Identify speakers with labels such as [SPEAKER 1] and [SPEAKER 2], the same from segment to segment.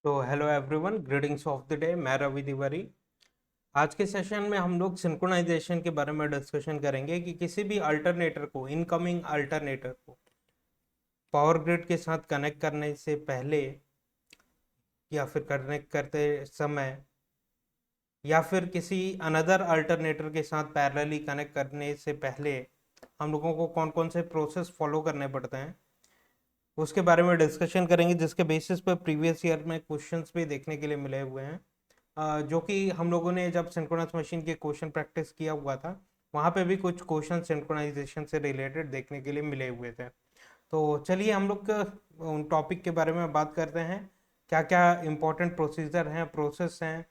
[SPEAKER 1] तो hello everyone, greetings of the day. मैं रवि तिवारी। आज के सेशन में हम लोग सिंक्रोनाइजेशन के बारे में डिस्कशन करेंगे कि किसी भी अल्टरनेटर को, इनकमिंग अल्टरनेटर को पावर ग्रिड के साथ कनेक्ट करने से पहले या फिर कनेक्ट करते समय या फिर किसी अनदर अल्टरनेटर के साथ पैरेलली कनेक्ट करने से पहले हम लोगों को कौन कौन से प्रोसेस फॉलो करने पड़ते हैं उसके बारे में डिस्कशन करेंगे, जिसके बेसिस पर प्रीवियस ईयर में क्वेश्चंस भी देखने के लिए मिले हुए हैं। जो कि हम लोगों ने जब सिंक्रोनस मशीन के क्वेश्चन प्रैक्टिस किया हुआ था, वहाँ पे भी कुछ क्वेश्चन सिंक्रोनाइजेशन से रिलेटेड देखने के लिए मिले हुए थे। तो चलिए हम लोग उन टॉपिक के बारे में बात करते हैं। क्या क्या इम्पोर्टेंट प्रोसीजर हैं, प्रोसेस हैं,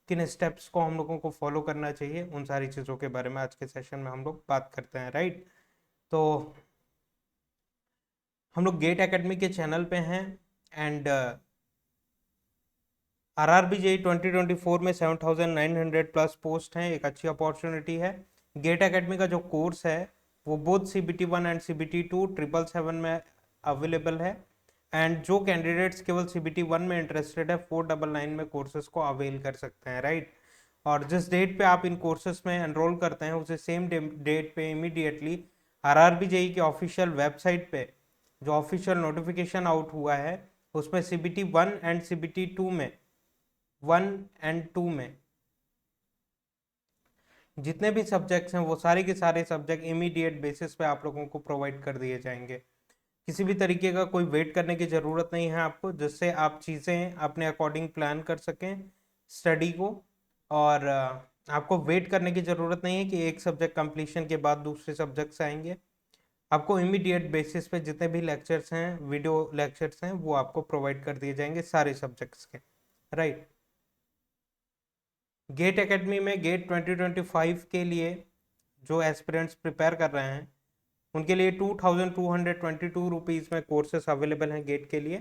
[SPEAKER 1] किन स्टेप्स को हम लोगों को फॉलो करना चाहिए, उन सारी चीज़ों के बारे में आज के सेशन में हम लोग बात करते हैं, राइट। तो हम लोग गेट एकेडमी के चैनल पे हैं एंड RRBJ 2024 में 7,900 प्लस पोस्ट हैं, एक अच्छी अपॉर्चुनिटी है। गेट एकेडमी का जो कोर्स है वो बोथ CBT 1 एंड CBT 2 777 में अवेलेबल है। एंड जो कैंडिडेट्स केवल CBT 1 में इंटरेस्टेड है, 499 में कोर्सेज को अवेल कर सकते हैं, राइट। और जिस डेट पे आप इन कोर्सेज में एनरोल करते हैं उसे सेम डेट पे इमीडिएटली RRBJ की ऑफिशियल वेबसाइट पे जो ऑफिशियल नोटिफिकेशन आउट हुआ है उसमें CBT 1 एंड CBT 2 में 1 एंड 2 में जितने भी सब्जेक्ट्स हैं वो सारे के सारे सब्जेक्ट इमीडिएट बेसिस पे आप लोगों को प्रोवाइड कर दिए जाएंगे। किसी भी तरीके का कोई वेट करने की ज़रूरत नहीं है आपको, जिससे आप चीज़ें अपने अकॉर्डिंग प्लान कर सकें स्टडी को। और आपको वेट करने की ज़रूरत नहीं है कि एक सब्जेक्ट कंप्लीशन के बाद दूसरे सब्जेक्ट्स आएंगे। आपको इमीडिएट बेसिस पे जितने भी लेक्चर्स हैं, वीडियो लेक्चर्स हैं, वो आपको प्रोवाइड कर दिए जाएंगे सारे सब्जेक्ट्स के, राइट। गेट एकेडमी में गेट 2025 के लिए जो एस्पिरेंट्स प्रिपेयर कर रहे हैं उनके लिए 2,222 रुपीज़ में कोर्सेस अवेलेबल हैं गेट के लिए।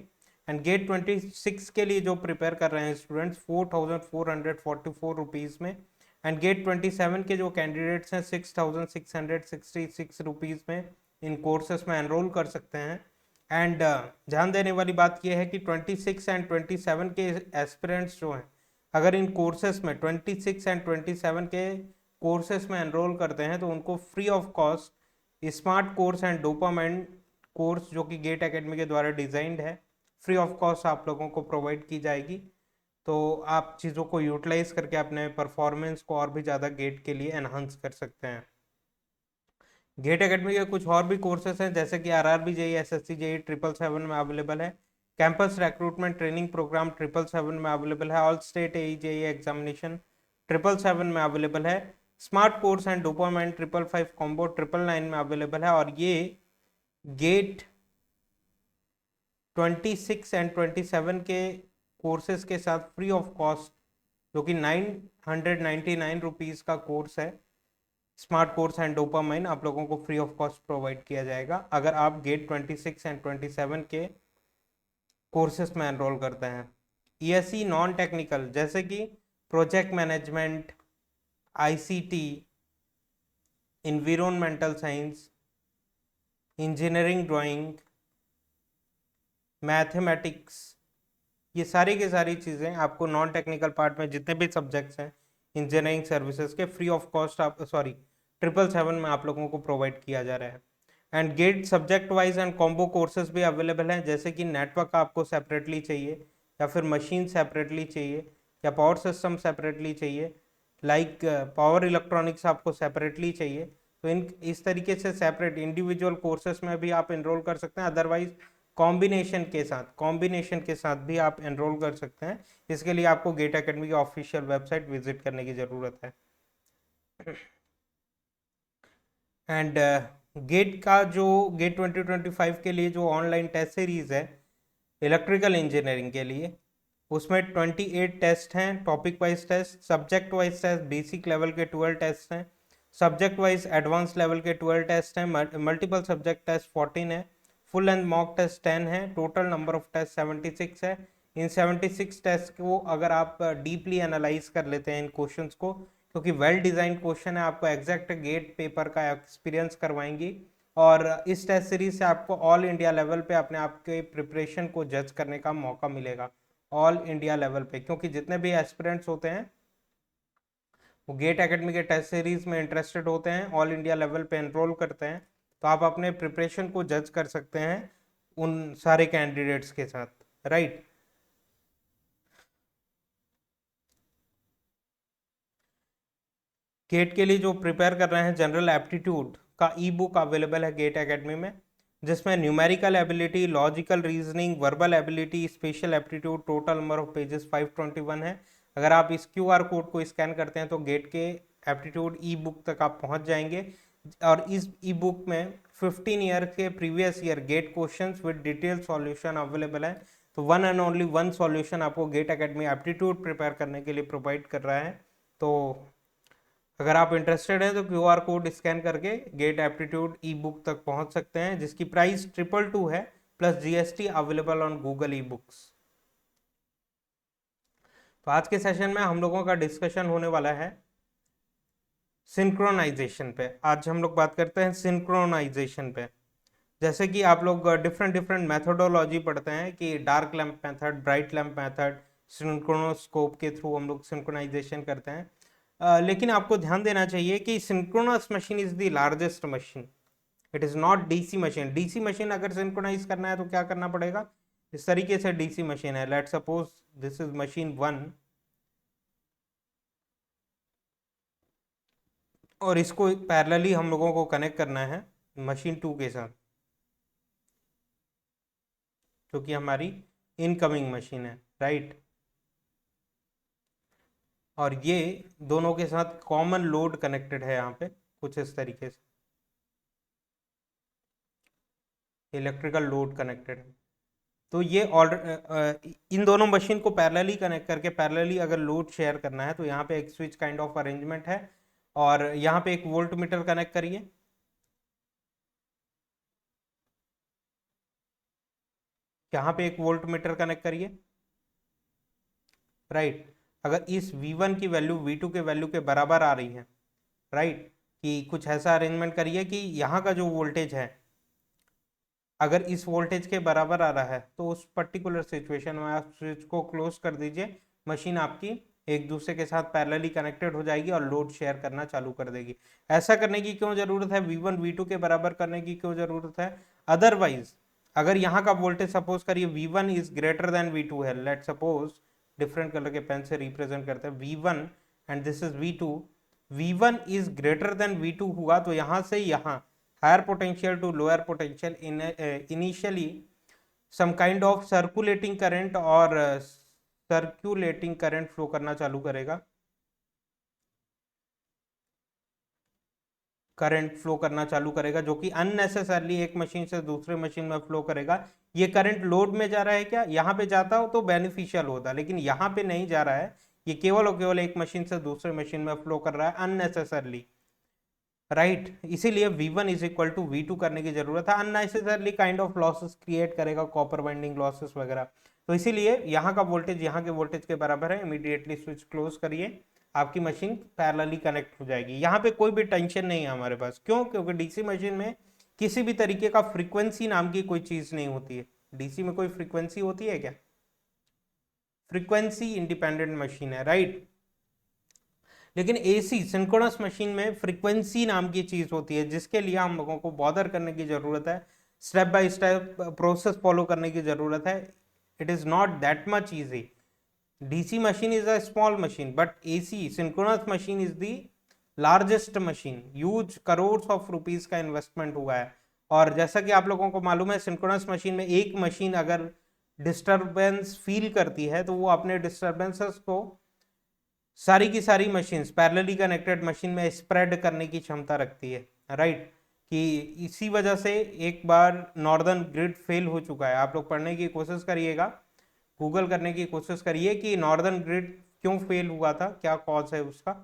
[SPEAKER 1] एंड गेट 26 के लिए जो प्रिपेयर कर रहे हैं स्टूडेंट्स, 4,444 रुपीज़ में। एंड गेट 27 के जो कैंडिडेट्स हैं 6,666 रुपीज़ में इन कोर्सेस में एनरोल कर सकते हैं। एंड ध्यान देने वाली बात यह है कि 26 एंड 27 के एस्पिरेंट्स जो हैं, अगर इन कोर्सेस में 26 एंड 27 के कोर्सेस में एनरोल करते हैं तो उनको free of cost smart course and dopamine course, जो कि गेट एकेडमी के द्वारा डिजाइंड है, फ्री ऑफ कॉस्ट आप लोगों को प्रोवाइड की जाएगी। तो आप चीज़ों को यूटिलाइज करके अपने परफॉर्मेंस को और भी ज़्यादा गेट के लिए एनहांस कर सकते हैं। गेट एकेडमी के कुछ और भी कोर्सेस हैं, जैसे कि RRB जेई, SSC जेई 777 में अवेलेबल है। कैंपस रिक्रूटमेंट ट्रेनिंग प्रोग्राम 777 में अवेलेबल है। All state AE JE examination 777 में अवेलेबल है। Smart course and dopamine 555 combo 999 में अवेलेबल है। और ये गेट 26 एंड 27 के कोर्सेज के साथ फ्री ऑफ कॉस्ट, जो कि 999 रुपीज़ का कोर्स है, स्मार्ट कोर्स एंड डोपामाइन आप लोगों को फ्री ऑफ कॉस्ट प्रोवाइड किया जाएगा अगर आप गेट 26 एंड 27 के कोर्सेस में एनरोल करते हैं। ESE नॉन टेक्निकल, जैसे कि project management, ICT, environmental science, engineering drawing, mathematics, ये सारी की सारी चीज़ें आपको नॉन टेक्निकल पार्ट में जितने भी सब्जेक्ट्स हैं इंजीनियरिंग सर्विसेज के, फ्री ऑफ कॉस्ट आप 777 में आप लोगों को प्रोवाइड किया जा रहा है। And GATE subject wise and combo courses भी अवेलेबल हैं, जैसे कि नेटवर्क आपको सेपरेटली चाहिए या फिर मशीन सेपरेटली चाहिए या पावर सिस्टम सेपरेटली चाहिए, लाइक पावर इलेक्ट्रॉनिक्स आपको सेपरेटली चाहिए, तो इन इस तरीके से सेपरेट इंडिविजुअल कोर्सेज में भी आप एनरोल कर सकते हैं। अदरवाइज कॉम्बिनेशन के साथ भी आप एनरोल कर सकते हैं। इसके लिए आपको गेट एकेडमी की ऑफिशियल वेबसाइट विजिट करने की ज़रूरत है। एंड गेट का जो गेट 2025 के लिए जो ऑनलाइन टेस्ट सीरीज है इलेक्ट्रिकल इंजीनियरिंग के लिए, उसमें 28 टेस्ट हैं, topic wise test, subject wise test, basic level के 12 टेस्ट हैं, सब्जेक्ट वाइज एडवांस लेवल के 12 टेस्ट हैं, मल्टीपल सब्जेक्ट टेस्ट 14 है, फुल एंड मॉक टेस्ट 10 है, टोटल नंबर ऑफ टेस्ट 76 है। इन 76 टेस्ट को अगर आप डीपली एनालाइज कर लेते हैं इन क्वेश्चंस को, क्योंकि वेल डिजाइन क्वेश्चन है, आपको एग्जैक्ट गेट पेपर का एक्सपीरियंस करवाएंगी। और इस टेस्ट सीरीज से आपको ऑल इंडिया लेवल पे अपने आप के प्रिपरेशन को जज करने का मौका मिलेगा। ऑल इंडिया लेवल पे, क्योंकि जितने भी एस्पिरेंट्स होते हैं वो गेट एकेडमी के टेस्ट सीरीज में इंटरेस्टेड होते हैं, ऑल इंडिया लेवल पे एनरोल करते हैं, तो आप अपने प्रिपरेशन को जज कर सकते हैं उन सारे कैंडिडेट्स के साथ, राइट। गेट के लिए जो प्रिपेयर कर रहे हैं, जनरल एप्टीट्यूड का ई बुक अवेलेबल है गेट एकेडमी में, जिसमें numerical ability, logical reasoning, verbal ability, special aptitude, total number of pages 521 है। अगर आप इस क्यूआर कोड को स्कैन करते हैं तो गेट के एप्टीट्यूड ई बुक तक आप पहुंच जाएंगे, और इस ई बुक में 15 ईयर के previous year gate questions with detail solution available है। तो one and only one solution आपको गेट एकेडमी एप्टीट्यूड प्रिपेयर करने के लिए प्रोवाइड कर रहा है। तो अगर आप इंटरेस्टेड हैं तो क्यूआर कोड स्कैन करके गेट एप्टीट्यूड ई बुक तक पहुंच सकते हैं, जिसकी प्राइस 222 है plus GST, available on Google e books. तो आज के सेशन में हम लोगों का डिस्कशन होने वाला है सिंक्रोनाइजेशन पे। आज हम लोग बात करते हैं सिंक्रोनाइजेशन पे। जैसे कि आप लोग डिफरेंट डिफरेंट मेथोडोलॉजी पढ़ते हैं कि dark lamp method, bright lamp method, synchroscope के थ्रू हम लोग सिंक्रोनाइजेशन करते हैं। लेकिन आपको ध्यान देना चाहिए कि synchronous machine is the largest machine, it is not DC machine. DC machine अगर सिंक्रोनाइज करना है तो क्या करना पड़ेगा, इस तरीके से डीसी मशीन है, let suppose this is machine 1 और इसको पैरेलली हम लोगों को कनेक्ट करना है मशीन 2 के साथ, जो कि हमारी इनकमिंग मशीन है, राइट। और ये दोनों के साथ कॉमन लोड कनेक्टेड है यहाँ पे कुछ इस तरीके से, इलेक्ट्रिकल लोड कनेक्टेड है। तो ये इन दोनों मशीन को पैरेलली कनेक्ट करके पैरेलली अगर लोड शेयर करना है तो यहाँ पे एक स्विच काइंड ऑफ अरेंजमेंट है, और यहाँ पे एक वोल्ट मीटर कनेक्ट करिए, यहाँ पे एक वोल्ट मीटर कनेक्ट करिए, राइट। अगर इस V1 की वैल्यू V2 के वैल्यू के बराबर आ रही है, राइट, कि कुछ ऐसा अरेंजमेंट करिए कि यहाँ का जो वोल्टेज है अगर इस वोल्टेज के बराबर आ रहा है तो उस पर्टिकुलर सिचुएशन में आप स्विच को क्लोज कर दीजिए, मशीन आपकी एक दूसरे के साथ पैरेलली कनेक्टेड हो जाएगी और लोड शेयर करना चालू कर देगी। ऐसा करने की क्यों जरूरत है, V1 V2 के बराबर करने की क्यों जरूरत है, अदरवाइज अगर यहाँ का वोल्टेज सपोज करिए V1 is greater than V2 है, लेट सपोज डिफरेंट कलर के पेन से रिप्रेजेंट करते हैं V1 and this is V2, V1 is greater than V2 हुआ तो यहाँ से यहाँ higher potential to lower potential in initially some kind of circulating current और circulating current flow करना चालू करेगा, करंट फ्लो करना चालू करेगा, जो कि अननेसेसरली एक मशीन से दूसरे मशीन में फ्लो करेगा। ये करंट लोड में जा रहा है क्या, यहाँ पे जाता हो तो बेनिफिशियल होता, लेकिन यहाँ पे नहीं जा रहा है, ये केवल और केवल एक मशीन से दूसरे मशीन में फ्लो कर रहा है अननेसेसरली, राइट। इसीलिए V1 is equal to V2 करने की जरूरत है, unnecessarily kind of losses create करेगा, कॉपर वाइंडिंग लॉसेस वगैरह। तो इसीलिए यहाँ का वोल्टेज यहाँ के वोल्टेज के बराबर है, इमीडिएटली स्विच क्लोज करिए, आपकी मशीन पैरेलली कनेक्ट हो जाएगी। यहाँ पे कोई भी टेंशन नहीं है हमारे पास, क्यों, क्योंकि डीसी मशीन में किसी भी तरीके का फ्रीक्वेंसी नाम की कोई चीज नहीं होती है। डीसी में कोई फ्रीक्वेंसी होती है क्या, फ्रीक्वेंसी इंडिपेंडेंट मशीन है, राइट। लेकिन एसी सिंक्रोनस मशीन में फ्रीक्वेंसी नाम की चीज होती है, जिसके लिए हम लोगों को बॉदर करने की जरूरत है, step by step process follow करने की जरूरत है। It is not that much easy. DC machine is a small machine but AC synchronous machine is the largest machine, use crore of rupees का इन्वेस्टमेंट हुआ है। और जैसा कि आप लोगों को मालूम है, सिंक्रोनस मशीन में एक मशीन अगर डिस्टरबेंस फील करती है तो वो अपने डिस्टरबेंसेस को सारी की सारी मशीन्स पैरेलली कनेक्टेड मशीन में स्प्रेड करने की क्षमता रखती है, राइट। कि इसी वजह से एक बार नॉर्दर्न ग्रिड फेल हो चुका है, आप लोग पढ़ने की कोशिश करिएगा, गूगल करने की कोशिश करिए कि नॉर्दर्न ग्रिड क्यों फेल हुआ था, क्या कॉज है उसका,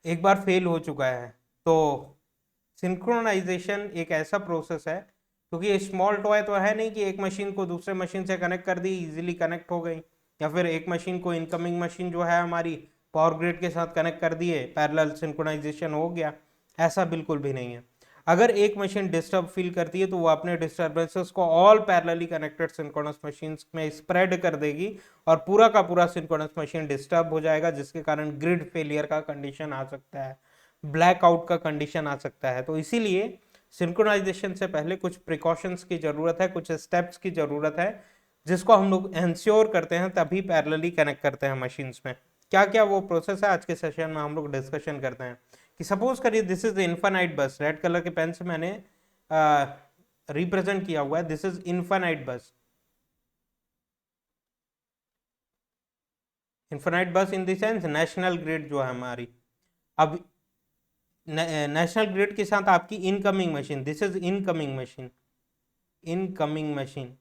[SPEAKER 1] एक बार फेल हो चुका है। तो सिंक्रोनाइजेशन एक ऐसा प्रोसेस है, क्योंकि ये स्मॉल टॉय तो है नहीं कि एक मशीन को दूसरे मशीन से कनेक्ट कर दी, इजीली कनेक्ट हो गई, या फिर एक मशीन को इनकमिंग मशीन जो है हमारी पावर ग्रिड के साथ कनेक्ट कर दिए, पैरेलल सिंक्रोनाइजेशन हो गया, ऐसा बिल्कुल भी नहीं है। अगर एक मशीन डिस्टर्ब फील करती है तो वो अपने डिस्टर्बेंसेस को all parallelly connected synchronous machines में स्प्रेड कर देगी और पूरा का पूरा सिंक्रोनस मशीन डिस्टर्ब हो जाएगा, जिसके कारण ग्रिड फेलियर का कंडीशन आ सकता है, ब्लैकआउट का कंडीशन आ सकता है। तो इसीलिए सिंक्रोनाइजेशन से पहले कुछ प्रिकॉशंस की जरूरत है, कुछ स्टेप्स की जरूरत है, जिसको हम लोग इंश्योर करते हैं, तभी पैरेलली कनेक्ट करते हैं मशीन्स में। क्या क्या वो प्रोसेस है आज के सेशन में हम लोग डिस्कशन करते हैं। कि सपोज करिए this is infinite bus, red colour के पेन से मैंने रिप्रेजेंट किया हुआ है, this is infinite bus. Infinite bus in the sense national grid जो है हमारी। अब नेशनल ग्रिड के साथ आपकी incoming machine, this is incoming machine. Incoming machine,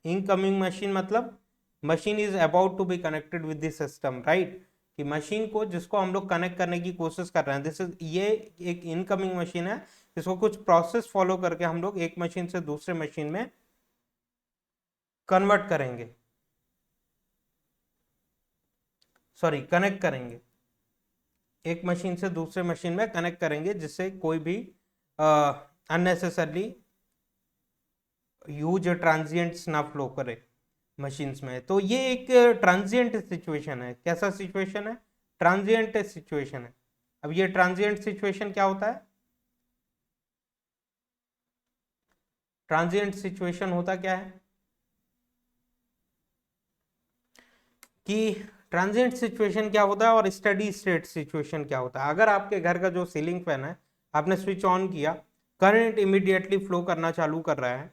[SPEAKER 1] incoming machine मतलब machine is about to be connected with the system, right. कि machine को जिसको हम लोग कनेक्ट करने की कोशिश कर रहे हैं, दिस इज ये एक इनकमिंग मशीन है। इसको कुछ प्रोसेस फॉलो करके हम लोग एक मशीन से दूसरे मशीन में कन्वर्ट करेंगे, सॉरी कनेक्ट करेंगे, एक मशीन से दूसरे मशीन में कनेक्ट करेंगे, जिससे कोई भी अननेसेसरली ह्यूज ट्रांजिएंट्स ना फ्लो करे मशीन्स में। तो ये एक ट्रांजिएंट सिचुएशन है। कैसा सिचुएशन है? ट्रांजिएंट सिचुएशन है। अब ये ट्रांजिएंट सिचुएशन क्या होता है? ट्रांजिएंट सिचुएशन होता क्या है कि ट्रांजिएंट सिचुएशन क्या होता है और स्टडी स्टेट सिचुएशन क्या होता है। अगर आपके घर का जो सीलिंग फैन है, आपने स्विच ऑन किया, करंट इमीडिएटली फ्लो करना चालू कर रहा है।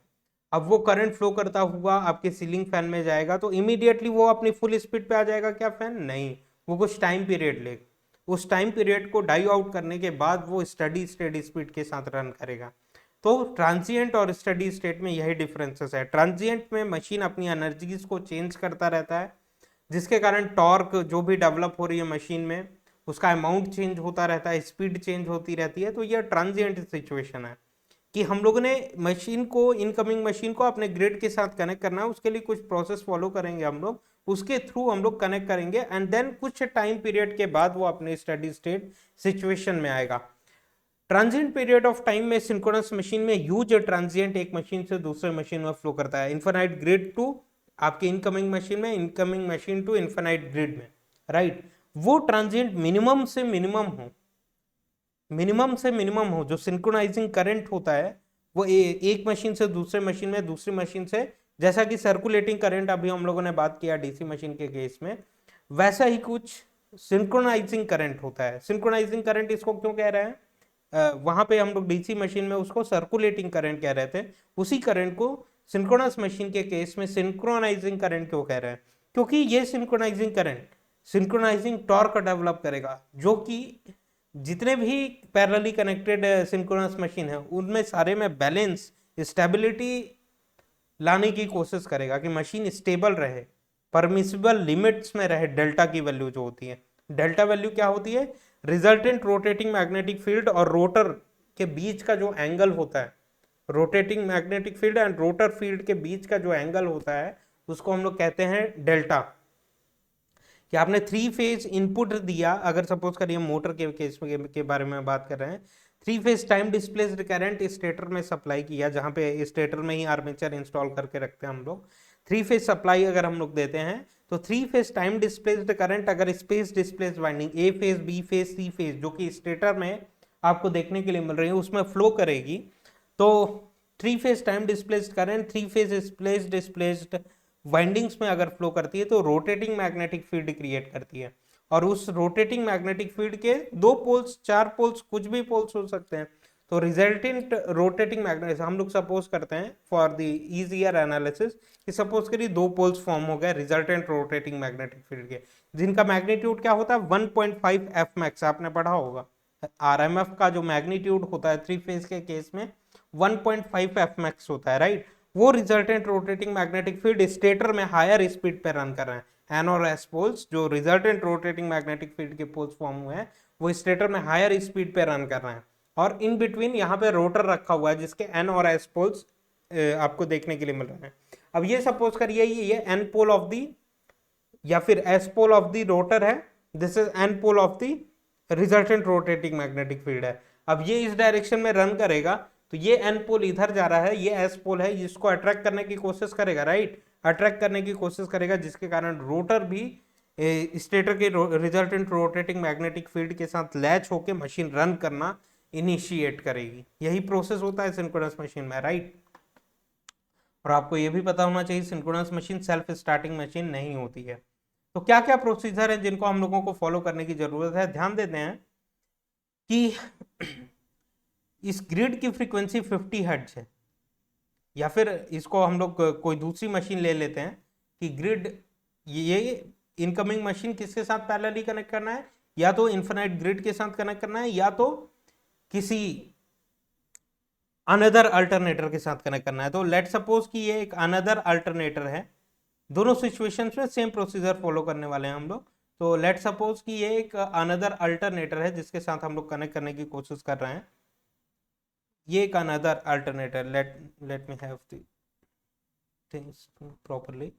[SPEAKER 1] अब वो करंट फ्लो करता हुआ आपके सीलिंग फैन में जाएगा तो इमीडिएटली वो अपनी फुल स्पीड पे आ जाएगा क्या फैन? नहीं, वो कुछ टाइम पीरियड लेगा। उस टाइम पीरियड को डाई आउट करने के बाद वो स्टडी स्टेट स्पीड के साथ रन करेगा। तो ट्रांजिएंट और स्टडी स्टेट में यही डिफरेंसेस है। ट्रांजिएंट में मशीन अपनी एनर्जीज को चेंज करता रहता है, जिसके कारण टॉर्क जो भी डेवलप हो रही है मशीन में, उसका अमाउंट चेंज होता रहता है, स्पीड चेंज होती रहती है। तो यह ट्रांजिएंट सिचुएशन है कि हम लोगों ने मशीन को, इनकमिंग मशीन को अपने ग्रिड के साथ कनेक्ट करना है। उसके लिए कुछ प्रोसेस फॉलो करेंगे हम लोग, उसके थ्रू हम लोग कनेक्ट करेंगे एंड देन कुछ टाइम पीरियड के बाद वो अपने स्टडी स्टेट सिचुएशन में आएगा। ट्रांजिएंट पीरियड ऑफ टाइम में सिंक्रोनस मशीन में ह्यूज ट्रांजिएंट एक मशीन से दूसरे मशीन में फ्लो करता है। इनफाइनाइट ग्रिड टू आपकी इनकमिंग मशीन में, incoming machine to infinite grid में, राइट। वो ट्रांजिएंट मिनिमम से मिनिमम हो, मिनिमम से मिनिमम हो। जो सिंक्रोनाइजिंग करंट होता है वो एक मशीन से दूसरे मशीन में, दूसरी मशीन से, जैसा कि सर्कुलेटिंग करंट अभी हम लोगों ने बात किया डीसी मशीन के केस में, वैसा ही कुछ सिंक्रोनाइजिंग करंट होता है। सिंक्रोनाइजिंग करंट इसको क्यों कह रहे हैं? वहां पे हम लोग डीसी मशीन में उसको सर्कुलेटिंग करंट कह रहे थे, उसी करंट को सिंक्रोनस मशीन के केस में सिंक्रोनाइजिंग करंट क्यों कह रहे हैं? क्योंकि ये synchronising current synchronising torque develop करेगा, जो कि जितने भी पैरेलली कनेक्टेड सिंक्रोनस मशीन है उनमें सारे में बैलेंस, स्टेबिलिटी लाने की कोशिश करेगा कि मशीन स्टेबल रहे, परमिसिबल लिमिट्स में रहे। डेल्टा की वैल्यू जो होती है, डेल्टा वैल्यू क्या होती है? रिजल्टेंट रोटेटिंग मैग्नेटिक फील्ड और रोटर के बीच का जो एंगल होता है, rotating magnetic field and rotor field के बीच का जो एंगल होता है, उसको हम लोग कहते हैं डेल्टा। कि आपने 3 फेज इनपुट दिया, अगर सपोज करिए मोटर के केस के बारे में बात कर रहे हैं, 3 phase time displaced current stator में सप्लाई किया, जहां पे स्टेटर में ही आर्मेचर इंस्टॉल करके रखते हैं हम लोग। 3 फेज सप्लाई अगर हम लोग देते हैं तो 3 फेज टाइम डिस्प्लेस्ड करंट अगर space displaced winding A phase, B phase, C phase जो कि स्टेटर में आपको देखने के लिए मिल रही है उसमें फ्लो करेगी, तो 3 phase time displaced current 3 phase space displaced windings में अगर फ्लो करती है तो रोटेटिंग मैग्नेटिक फील्ड क्रिएट करती है। और उस रोटेटिंग मैग्नेटिक फील्ड के 2 पोल्स, 4 पोल्स, कुछ भी पोल्स हो सकते हैं। तो रिजल्टेंट रोटेटिंग मैग्नेटिक, हम लोग सपोज करते हैं फॉर द इजियर एनालिसिस कि सपोज करिए 2 पोल्स फॉर्म हो गए रिजल्टेंट रोटेटिंग मैग्नेटिक फील्ड के, जिनका मैग्नीट्यूड क्या होता है? 1.5 एफ मैक्स। आपने पढ़ा होगा आरएमएफ का जो मैग्नीट्यूड होता है 3 फेज के केस में 1.5 एफ मैक्स होता है, राइट। वो resultant rotating magnetic field stator में हायर स्पीड पे रन कर रहे हैं। एन और एस पोल्स, जो रिजल्टेंट रोटेटिंग मैग्नेटिक फील्ड के पोल्स फॉर्म हुए हैं, वो स्टेटर में हायर स्पीड पे रन कर रहे हैं। और इन बिटवीन यहाँ पे रोटर रखा हुआ है जिसके एन और एस पोल्स आपको देखने के लिए मिल रहे हैं। अब ये सपोज करिए ये एन पोल ऑफ दी या फिर S pole of the rotor है, this is N pole of the resultant rotating magnetic field है। अब ये इस डायरेक्शन में रन करेगा तो ये एन पोल इधर जा रहा है, ये एस पोल है, जिसको अट्रैक्ट करने की कोशिश करेगा, राइट, अट्रैक्ट करने की कोशिश करेगा, जिसके कारण रोटर भी स्टेटर के रिजल्टेंट रोटेटिंग मैग्नेटिक फील्ड के साथ लैच होकर मशीन रन करना इनिशिएट करेगी। यही प्रोसेस होता है सिंक्रोनस मशीन में, राइट। और आपको ये भी पता होना चाहिए synchronous machine self starting machine नहीं होती है। तो क्या क्या प्रोसीजर है जिनको हम लोगों को फॉलो करने की जरूरत है, ध्यान देते हैं कि इस ग्रिड की फ्रीक्वेंसी 50 हर्ट्ज है, या फिर इसको हम लोग कोई दूसरी मशीन ले लेते हैं कि ग्रिड, ये इनकमिंग मशीन किसके साथ पैरेलली कनेक्ट करना है, या तो इन्फिनाइट ग्रिड के साथ कनेक्ट करना है, या तो किसी अनदर अल्टरनेटर के साथ कनेक्ट करना है। तो लेट सपोज कि ये एक अनदर अल्टरनेटर है, दोनों सिचुएशंस में सेम प्रोसीजर फॉलो करने वाले हैं हम लोग। तो लेट सपोज कि ये एक अनदर अल्टरनेटर है जिसके साथ हम लोग कनेक्ट करने की कोशिश कर रहे हैं। ये एक another alternator, let me have the things properly.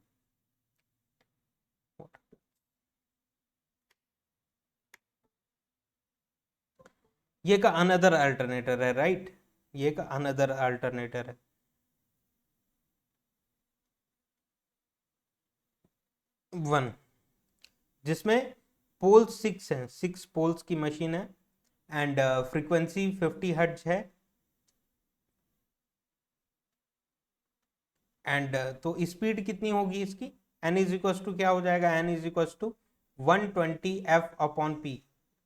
[SPEAKER 1] ये का अनदर अल्टरनेटर है, राइट, ये का अनदर अल्टरनेटर है। वन, जिसमें पोल 6 है, 6 पोल्स की मशीन है, एंड फ्रीक्वेंसी 50 हर्ट्ज है, एंड तो स्पीड कितनी होगी इसकी, एन इज इक्वल टू क्या हो जाएगा, N is equal to 120 F upon P.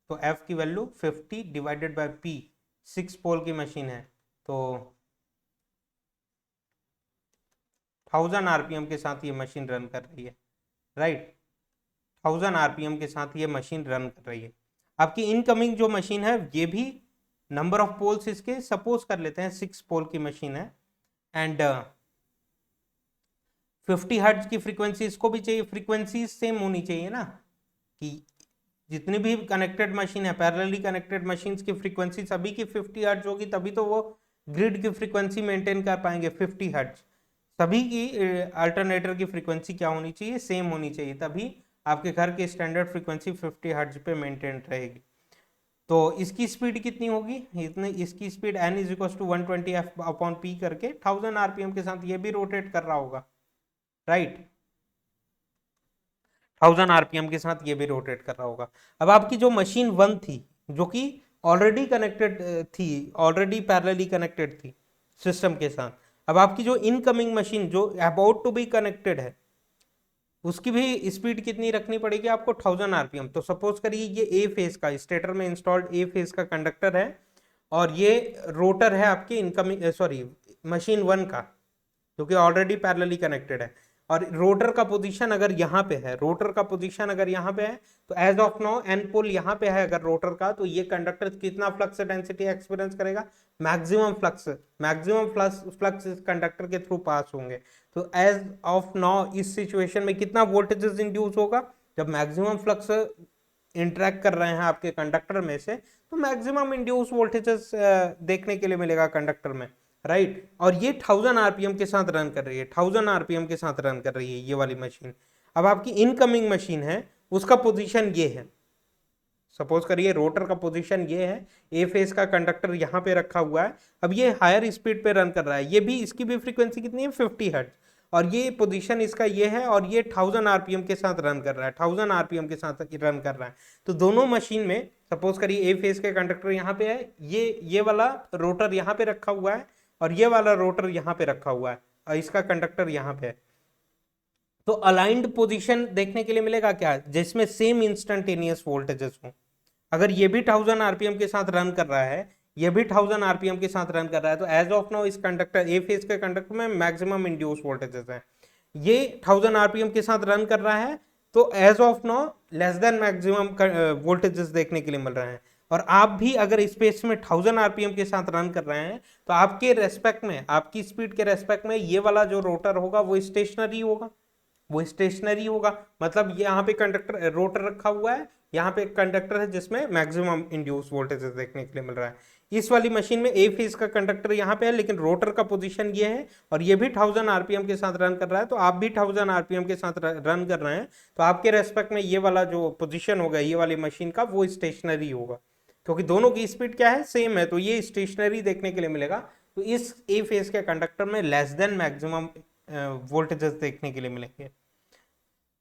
[SPEAKER 1] तो एफ की value 50 divided by P, 6 pole की मशीन है, तो 1000 आरपीएम के साथ ये मशीन रन कर रही है, राइट, 1000 आरपीएम के साथ ये मशीन रन कर रही है। आपकी इनकमिंग जो मशीन है, ये भी नंबर ऑफ पोल्स इसके सपोज कर लेते हैं 6 पोल की मशीन है, एंड 50 हर्ट्ज की फ्रीक्वेंसी इसको भी चाहिए, फ्रीक्वेंसी सेम होनी चाहिए ना, कि जितनी भी कनेक्टेड मशीन है, पैरेलली कनेक्टेड मशीन्स की फ्रीक्वेंसी सभी की 50 हर्ट्ज होगी, तभी तो वो ग्रिड की फ्रीक्वेंसी मेंटेन कर पाएंगे 50 हर्ट्ज। सभी की अल्टरनेटर की फ्रीक्वेंसी क्या होनी चाहिए, सेम होनी चाहिए, तभी आपके घर की स्टैंडर्ड फ्रीक्वेंसी 50 हर्ट्ज पे मेंटेन रहेगी। तो इसकी स्पीड कितनी होगी, इतने इसकी speed N is equal to 120 F upon P करके 1000 आरपीएम के साथ ये भी रोटेट कर रहा होगा, राइट, 1000 आरपीएम के साथ ये भी रोटेट कर रहा होगा। अब आपकी जो मशीन 1 थी, जो कि ऑलरेडी कनेक्टेड थी, ऑलरेडी पैरेलली कनेक्टेड थी सिस्टम के साथ, अब आपकी जो इनकमिंग मशीन जो अबाउट टू बी कनेक्टेड है, उसकी भी स्पीड कितनी रखनी पड़ेगी आपको, 1000 आरपीएम। तो सपोज करिए ये ए फेज का, स्टेटर में इंस्टॉल्ड ए फेज का कंडक्टर है, और ये रोटर है आपकी इनकमिंग, सॉरी, मशीन 1 का, जो कि ऑलरेडी पैरेलली कनेक्टेड है, और रोटर का पोजीशन अगर यहाँ पे है, रोटर का पोजीशन अगर यहाँ पे है, तो as of now N pole यहाँ पे है अगर रोटर का, तो ये कंडक्टर कितना फ्लक्स डेंसिटी एक्सपीरियंस करेगा, मैक्सिमम फ्लक्स इस कंडक्टर के थ्रू पास होंगे। तो एज ऑफ नाउ इस सिचुएशन में कितना वोल्टेजेस इंड्यूस होगा, जब मैक्सिमम फ्लक्स इंटरेक्ट कर रहे हैं आपके कंडक्टर में से, तो मैक्सिमम इंड्यूस वोल्टेजेस देखने के लिए मिलेगा कंडक्टर में, राइट। और ये 1000 आरपीएम के साथ रन कर रही है, 1000 आरपीएम के साथ रन कर रही है ये वाली मशीन। अब आपकी इनकमिंग मशीन है, उसका पोजीशन ये है, सपोज करिए रोटर का पोजीशन ये है, ए फेज का कंडक्टर यहाँ पे रखा हुआ है, अब ये हायर स्पीड पे रन कर रहा है, ये भी, इसकी भी फ्रीक्वेंसी कितनी है, 50 हर्ट्ज, और ये पोजीशन इसका ये है, और ये 1000 आरपीएम के साथ रन कर रहा है, 1000 आरपीएम के साथ रन कर रहा है। तो दोनों मशीन में सपोज करिए ए फेज के कंडक्टर यहाँ पे है, ये वाला रोटर यहाँ पे रखा हुआ है, और ये वाला रोटर यहाँ पे रखा हुआ है, और इसका कंडक्टर यहाँ पे है। तो अलाइंड पोजीशन देखने के लिए मिलेगा क्या, जिसमें सेम इंस्टेंटेनियस वोल्टेजेस हो। अगर ये भी 1000 आरपीएम के साथ रन कर रहा है, ये भी 1000 आरपीएम के साथ रन कर रहा है, तो एज ऑफ नाउ इस कंडक्टर ए फेज के कंडक्टर में मैक्सिमम इंड्यूस वोल्टेजेस हैं, ये 1000 आरपीएम के साथ रन कर रहा है, तो as of now less than maximum voltages देखने के लिए मिल रहे हैं। और आप भी अगर स्पेस में 1000 आरपीएम के साथ रन कर रहे हैं, तो आपके रेस्पेक्ट में, आपकी स्पीड के रेस्पेक्ट में ये वाला जो रोटर होगा वो स्टेशनरी होगा, वो स्टेशनरी होगा, मतलब यहाँ पे कंडक्टर रोटर रखा हुआ है, यहाँ पे एक कंडक्टर है जिसमें मैक्सिमम इंड्यूस वोल्टेज देखने के लिए मिल रहा है। इस वाली मशीन में ए फेज का कंडक्टर यहाँ पे है, लेकिन रोटर का पोजीशन ये है, और ये भी 1000 आरपीएम के साथ रन कर रहा है, तो आप भी 1000 आरपीएम के साथ रन कर रहे हैं, तो आपके रेस्पेक्ट में ये वाला जो पोजीशन होगा ये वाली मशीन का, वो स्टेशनरी होगा, क्योंकि दोनों की स्पीड क्या है, सेम है, तो ये स्टेशनरी देखने के लिए मिलेगा। तो इस ए फेज के कंडक्टर में लेस देन मैक्सिमम वोल्टेजेस देखने के लिए मिलेंगे।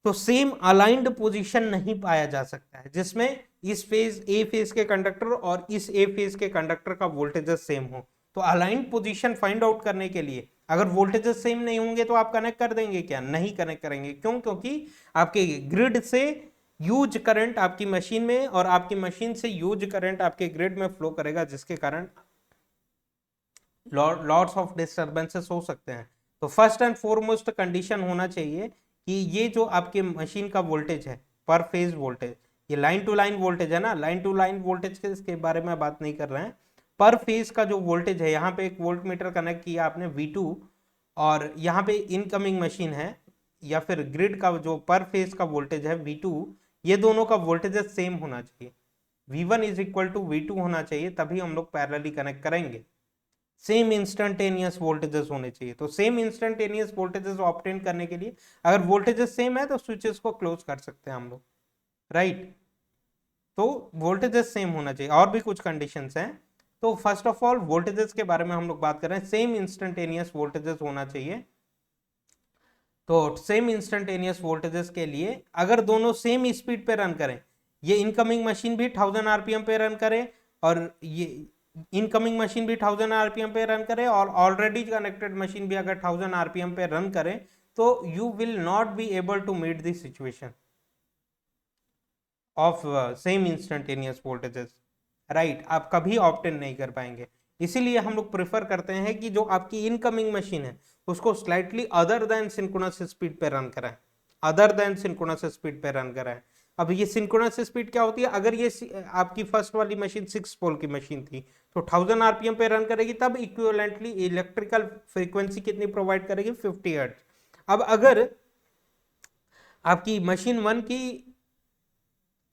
[SPEAKER 1] तो सेम अलाइंड पोजीशन नहीं पाया जा सकता है जिसमें इस फेज ए फेज के कंडक्टर और इस ए फेज के कंडक्टर का वोल्टेजेस सेम हो। तो अलाइंड पोजीशन फाइंड आउट करने के लिए अगर वोल्टेजेस सेम नहीं होंगे तो आप कनेक्ट कर देंगे क्या, नहीं कनेक्ट करेंगे। क्यों? क्योंकि आपके ग्रिड से यूज करंट आपकी मशीन में और आपकी मशीन से यूज करंट आपके ग्रिड में फ्लो करेगा, जिसके कारण लॉट्स ऑफ डिस्टर्बेंसेस हो सकते हैं। तो फर्स्ट एंड फॉरमोस्ट कंडीशन होना चाहिए कि ये जो आपके मशीन का वोल्टेज है, पर फेज वोल्टेज, ये लाइन टू लाइन वोल्टेज है ना, लाइन टू लाइन वोल्टेज के इसके बारे में बात नहीं कर रहे हैं। पर फेज का जो वोल्टेज है, यहाँ पे एक वोल्ट मीटर कनेक्ट किया आपने V2 और यहाँ पे इनकमिंग मशीन है या फिर ग्रिड का जो पर फेज का वोल्टेज है V2, ये दोनों का वोल्टेज सेम होना चाहिए। V1 is equal to V2 होना चाहिए, तभी हम लोग पैरेलली कनेक्ट करेंगे। सेम इंस्टेंटेनियस वोल्टेजेस होने चाहिए। तो सेम इंस्टेंटेनियस वोल्टेजेस ऑब्टेन करने के लिए अगर वोल्टेजेस सेम है तो स्विचेस को क्लोज कर सकते हैं हम लोग, राइट। तो वोल्टेजेस सेम होना चाहिए। और भी कुछ कंडीशंस हैं। तो फर्स्ट ऑफ ऑल वोल्टेजेस के बारे में हम लोग बात कर रहे हैं, सेम इंस्टेंटेनियस वोल्टेजेस होना चाहिए। तो सेम इंस्टेंटेनियस वोल्टेजेस के लिए अगर दोनों सेम स्पीड पे रन करें, ये इनकमिंग मशीन भी 1000 आरपीएम पे रन करे और ये इनकमिंग मशीन भी 1000 आरपीएम पे रन करे और ऑलरेडी कनेक्टेड मशीन भी अगर 1000 आरपीएम पे रन करे, तो you will not be able to meet this situation of same instantaneous voltages, right. आप कभी ऑब्टेन नहीं कर पाएंगे। इसीलिए हम लोग प्रेफर करते हैं कि जो आपकी इनकमिंग मशीन है उसको slightly other than synchronous speed पे रन कराएं, अदर देन सिंक्रोनस स्पीड पे रन कराएं। अब ये सिंक्रोनस स्पीड क्या होती है? अगर ये आपकी फर्स्ट वाली मशीन 6 पोल की मशीन थी तो 1000 आरपीएम पे रन करेगी, तब इक्विवेलेंटली इलेक्ट्रिकल फ्रीक्वेंसी कितनी प्रोवाइड करेगी? 50 हर्ट्ज। अब अगर आपकी मशीन 1 की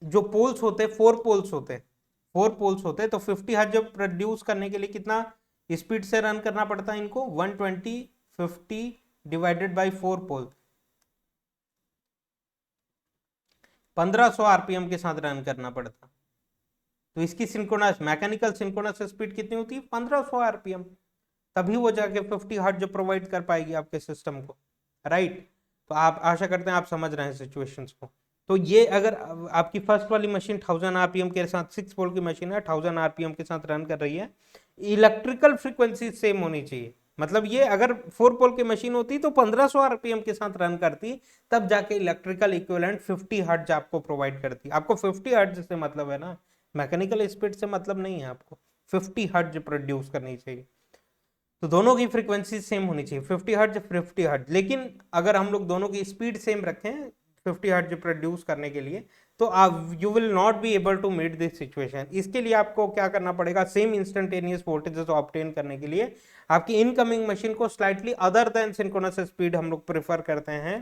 [SPEAKER 1] जो पोल्स होते हैं 4 पोल्स होते हैं, 4 पोल्स होते हैं, तो 50 हर्ट्ज जब प्रोड्यूस करने के लिए कितना स्पीड से रन करना पड़ता है इनको? 120 50 डिवाइडेड बाई 4 पोल, 1500 आरपीएम के साथ रन करना पड़ता। तो इसकी सिंक्रोनस मैकेनिकल सिंक्रोनस स्पीड कितनी होती है? 1500 आरपीएम। तभी वो जाके 50 हर्ट्ज जो प्रोवाइड कर पाएगी आपके सिस्टम को, राइट। तो आप आशा करते हैं आप समझ रहे हैं सिचुएशंस को। तो ये अगर आपकी फर्स्ट वाली मशीन 1000 आरपीएम के साथ 6 वोल्ट की मशीन है, 1000 आरपीएम के साथ रन कर रही है, इलेक्ट्रिकल फ्रीक्वेंसी सेम होनी चाहिए। मतलब ये अगर 4 पोल की मशीन होती तो 1500 आरपीएम के साथ रन करती, तब जाके इलेक्ट्रिकल इक्विवेलेंट 50 हर्ट्ज आपको प्रोवाइड करती। आपको 50 हर्ट्ज से मतलब है ना, मैकेनिकल स्पीड से मतलब नहीं है। आपको 50 हर्ट्ज प्रोड्यूस करनी चाहिए। तो दोनों की फ्रीक्वेंसी सेम होनी चाहिए, 50 हर्ट्ज 50 हर्ट्ज। लेकिन अगर हम लोग दोनों की स्पीड सेम रखें 50 हर्ट्ज प्रोड्यूस करने के लिए, तो आप you will not be able to meet this situation. इसके लिए आपको क्या करना पड़ेगा? सेम इंस्टेंटेनियस वोल्टेजेस ऑब्टेन करने के लिए आपकी इनकमिंग मशीन को slightly other than synchronous speed हम लोग प्रेफर करते हैं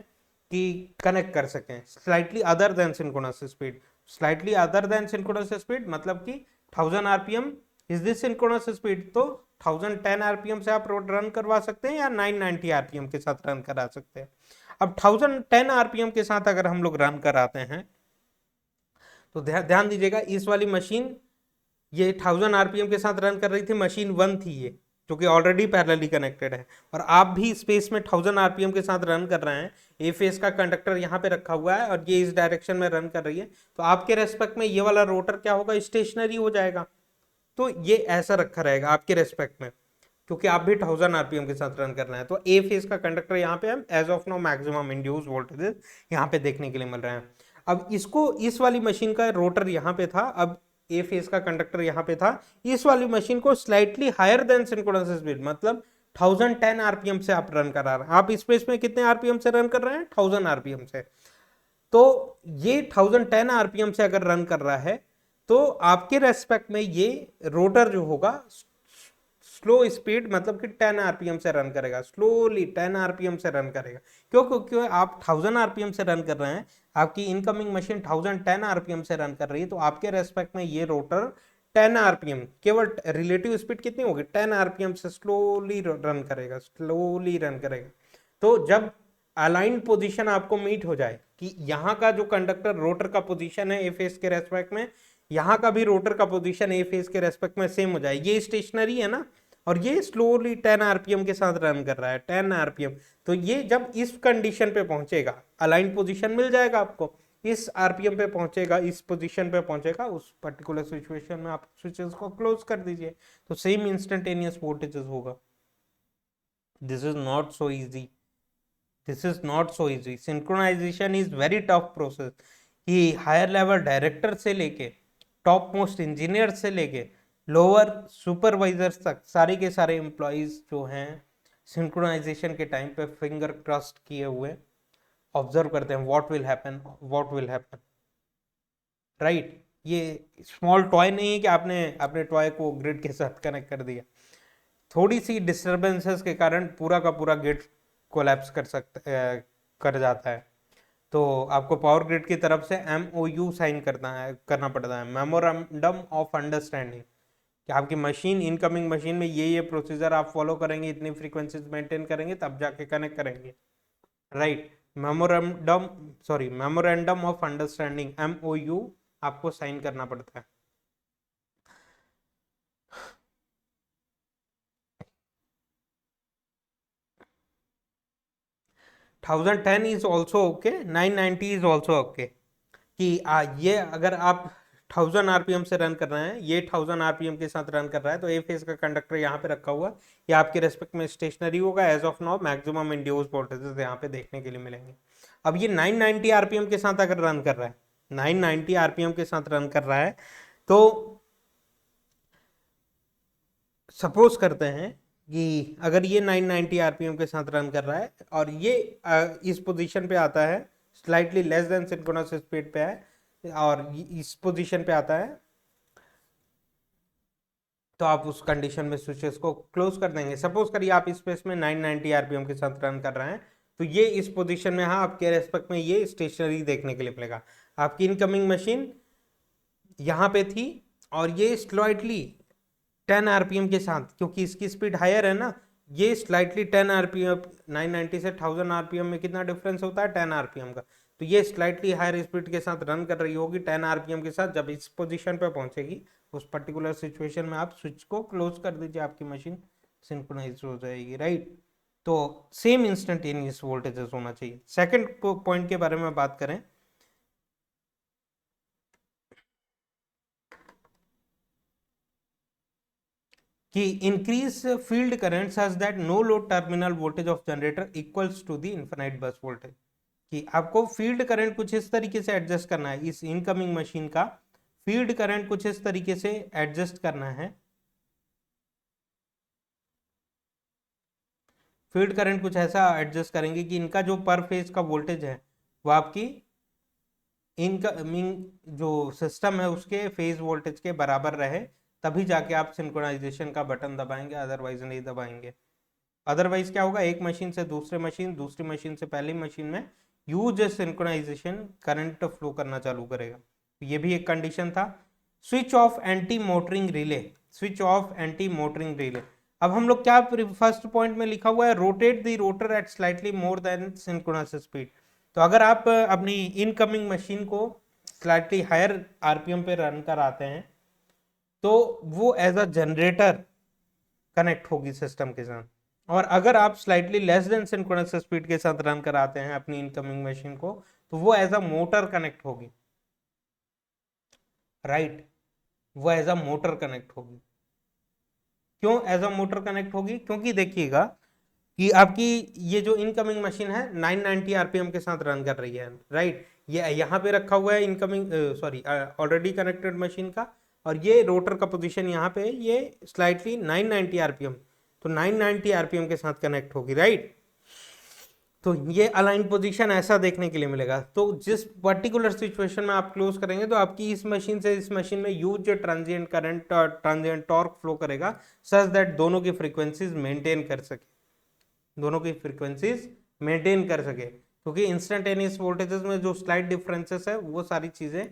[SPEAKER 1] कि कनेक्ट कर सकें। Slightly other than synchronous speed, slightly other than synchronous speed मतलब कि 1000 RPM is this synchronous speed, तो 1010 आरपीएम से आप रन करवा सकते हैं या 990 आरपीएम के साथ रन करा सकते हैं। अब 1010 आरपीएम के साथ अगर हम लोग रन कराते हैं तो ध्यान दीजिएगा, इस वाली मशीन ये 1000 आरपीएम के साथ रन कर रही थी, मशीन 1 थी ये, जो कि ऑलरेडी पैरेलली कनेक्टेड है, और आप भी स्पेस में 1000 आरपीएम के साथ रन कर रहे हैं। ए फेस का कंडक्टर यहाँ पे रखा हुआ है और ये इस डायरेक्शन में रन कर रही है, तो आपके रेस्पेक्ट में ये वाला रोटर क्या होगा? स्टेशनरी हो जाएगा। तो ये ऐसा रखा रहेगा आपके रेस्पेक्ट में, क्योंकि आप भी 1000 आरपीएम के साथ रन कर रहे हैं। तो ए फेज का कंडक्टर यहाँ पे हम as of now maximum induce voltages यहाँ पे देखने के लिए मिल रहे हैं। अब इसको, इस वाली मशीन का रोटर यहाँ पे था, अब ए फेज का कंडक्टर यहाँ पे था, इस वाली मशीन को slightly higher than synchronous speed मतलब 1010 आरपीएम से आप रन करा रहे हैं। आप स्पेस में कितने आरपीएम से रन कर रहे हैं? 1000 आरपीएम से। तो ये 1010 आरपीएम से अगर रन कर रहा है तो आपके रेस्पेक्ट में ये रोटर जो होगा स्लो स्पीड मतलब कि 10 आरपीएम से रन करेगा, स्लोली 10 आरपीएम से रन करेगा। क्यों? क्योंकि आप 1000 आरपीएम से रन कर रहे हैं, आपकी इनकमिंग मशीन 1010 आरपीएम से रन कर रही है, तो आपके रेस्पेक्ट में ये रोटर 10 आरपीएम, केवल रिलेटिव स्पीड कितनी होगी? 10 आरपीएम से स्लोली रन करेगा, स्लोली रन करेगा। तो जब अलाइंड पोजीशन आपको मीट हो जाए कि यहाँ का जो कंडक्टर रोटर का पोजीशन है ए फेस के रेस्पेक्ट में, यहाँ का भी रोटर का पोजीशन ए फेज के रेस्पेक्ट में सेम हो जाए। ये स्टेशनरी है ना, और ये स्लोली 10 आरपीएम के साथ रन कर रहा है, 10 आरपीएम। तो ये जब इस कंडीशन पे पहुंचेगा, अलाइन पोजीशन मिल जाएगा आपको, इस आरपीएम पे पहुंचेगा, इस पोजीशन पे पहुंचेगा, उस पर्टिकुलर सिचुएशन में आप स्विचेस को क्लोज कर दीजिए, तो सेम इंस्टेंटेनियस वोल्टेजेस होगा। This is not so easy, this is not so easy. Synchronisation is very tough process, कि हायर लेवल डायरेक्टर से लेके टॉप मोस्ट इंजीनियर से लेके लोअर सुपरवाइजर्स तक सारे के सारे एम्प्लॉयज जो हैं सिंक्रोनाइजेशन के टाइम पे फिंगर क्रॉस्ड किए हुए ऑब्जर्व करते हैं what will happen, what will happen, right. ये स्मॉल टॉय नहीं है कि आपने अपने टॉय को ग्रिड के साथ कनेक्ट कर दिया, थोड़ी सी डिस्टर्बेंसेस के कारण पूरा का पूरा ग्रिड कोलैप्स कर जाता है। तो आपको पावर ग्रिड की तरफ से MOU साइन करना पड़ता है, मेमोरेंडम ऑफ अंडरस्टैंडिंग, कि आपकी मशीन, इनकमिंग मशीन में ये प्रोसीजर आप फॉलो करेंगे, इतनी फ्रीक्वेंसीज मेंटेन करेंगे, तब जाके कनेक्ट करेंगे, right. Memorandum of understanding, MOU आपको साइन करना पड़ता है। Thousand 10 is also okay, 990 is also okay. कि ये अगर आप 1000 आरपीएम से रन कर रहे हैं, ये 1000 आरपीएम के साथ रन कर रहा है, तो ए फेज का कंडक्टर यहाँ पे रखा हुआ, ये आपके रेस्पेक्ट में स्टेशनरी होगा। As of now maximum induced voltages यहाँ पे देखने के लिए मिलेंगे। अब ये 990 आरपीएम के साथ अगर रन कर रहा है, 990 आरपीएम के साथ रन कर रहा है, तो सपोज करते हैं कि अगर ये 990 आरपीएम के साथ रन कर रहा है और ये इस पोजीशन पे आता है, slightly less than synchronous speed पे है और इस पोजीशन पे आता है, तो आप उस कंडीशन में स्विचेस को क्लोज कर देंगे। सपोज करिए आप इस पेस में 990 आरपीएम के साथ रन कर रहे हैं, तो ये इस पोजीशन में, हाँ, आपके रेस्पेक्ट में ये स्टेशनरी देखने के लिए मिलेगा। आपकी इनकमिंग मशीन यहाँ पे थी और ये स्लाइटली 10 आरपीएम के साथ, क्योंकि इसकी स्पीड हायर है ना, ये स्लाइटली 10 आरपीएम, 990 से 1000 आरपीएम में कितना डिफरेंस होता है, 10 आरपीएम का। तो ये स्लाइटली हायर स्पीड के साथ रन कर रही होगी 10 आरपीएम के साथ। जब इस पोजीशन पे पहुंचेगी, उस पर्टिकुलर सिचुएशन में आप स्विच को क्लोज कर दीजिए, आपकी मशीन सिंक्रोनाइज हो जाएगी, राइट। तो सेम इंस्टेंटेनियस वोल्टेजेस होना चाहिए। सेकंड पॉइंट के बारे में बात करें, कि increase field current such that no load terminal voltage of generator equals to the infinite bus voltage. कि आपको फील्ड करंट कुछ इस तरीके से एडजस्ट करना है, इस इनकमिंग मशीन का फील्ड करंट कुछ इस तरीके से एडजस्ट करना है, फील्ड करंट कुछ ऐसा एडजस्ट करेंगे कि इनका जो पर फेज का वोल्टेज है वो आपकी इनकमिंग जो सिस्टम है उसके फेज वोल्टेज के बराबर रहे, तभी जाके आप सिंक्रोनाइजेशन का बटन दबाएंगे, अदरवाइज नहीं दबाएंगे। अदरवाइज क्या होगा, एक मशीन से दूसरे मशीन, दूसरी मशीन से पहली मशीन में यूज सिंक्रोनाइजेशन करंट फ्लो करना चालू करेगा। ये भी एक कंडीशन था। Switch off anti motoring relay, switch off anti motoring relay. अब हम लोग क्या फर्स्ट पॉइंट में लिखा हुआ है, rotate the rotor at slightly more than synchronous speed. तो अगर आप अपनी इनकमिंग मशीन को स्लाइटली हायर आरपीएम पे रन कराते हैं, तो वो एज अ जनरेटर कनेक्ट होगी सिस्टम के साथ। और अगर आप slightly less than synchronous speed के साथ रन कराते हैं अपनी इनकमिंग मशीन को, तो वो एज अ मोटर कनेक्ट होगी, राइट। वो एज अ मोटर कनेक्ट होगी। क्यों एज अ मोटर कनेक्ट होगी, क्योंकि देखिएगा कि आपकी ये जो इनकमिंग मशीन है 990 आरपीएम के साथ रन कर रही है, राइट। ये यहाँ पे रखा हुआ है incoming, sorry, already connected machine का, और ये रोटर का पोजीशन यहाँ पे, ये स्लाइटली 990 आरपीएम, तो 990 आरपीएम के साथ कनेक्ट होगी, राइट। तो ये अलाइन पोजीशन ऐसा देखने के लिए मिलेगा। तो जिस पर्टिकुलर सिचुएशन में आप क्लोज करेंगे, तो आपकी इस मशीन से इस मशीन में यूज ट्रांजिएंट करंट और ट्रांजिएंट टॉर्क फ्लो करेगा, सच दैट दोनों की फ्रीक्वेंसीज मेंटेन कर सके, दोनों की फ्रीक्वेंसीज मेंटेन कर सके। क्योंकि इंस्टेंटेनियस वोल्टेजेस में जो स्लाइट डिफरेंसेस है, वो सारी चीजें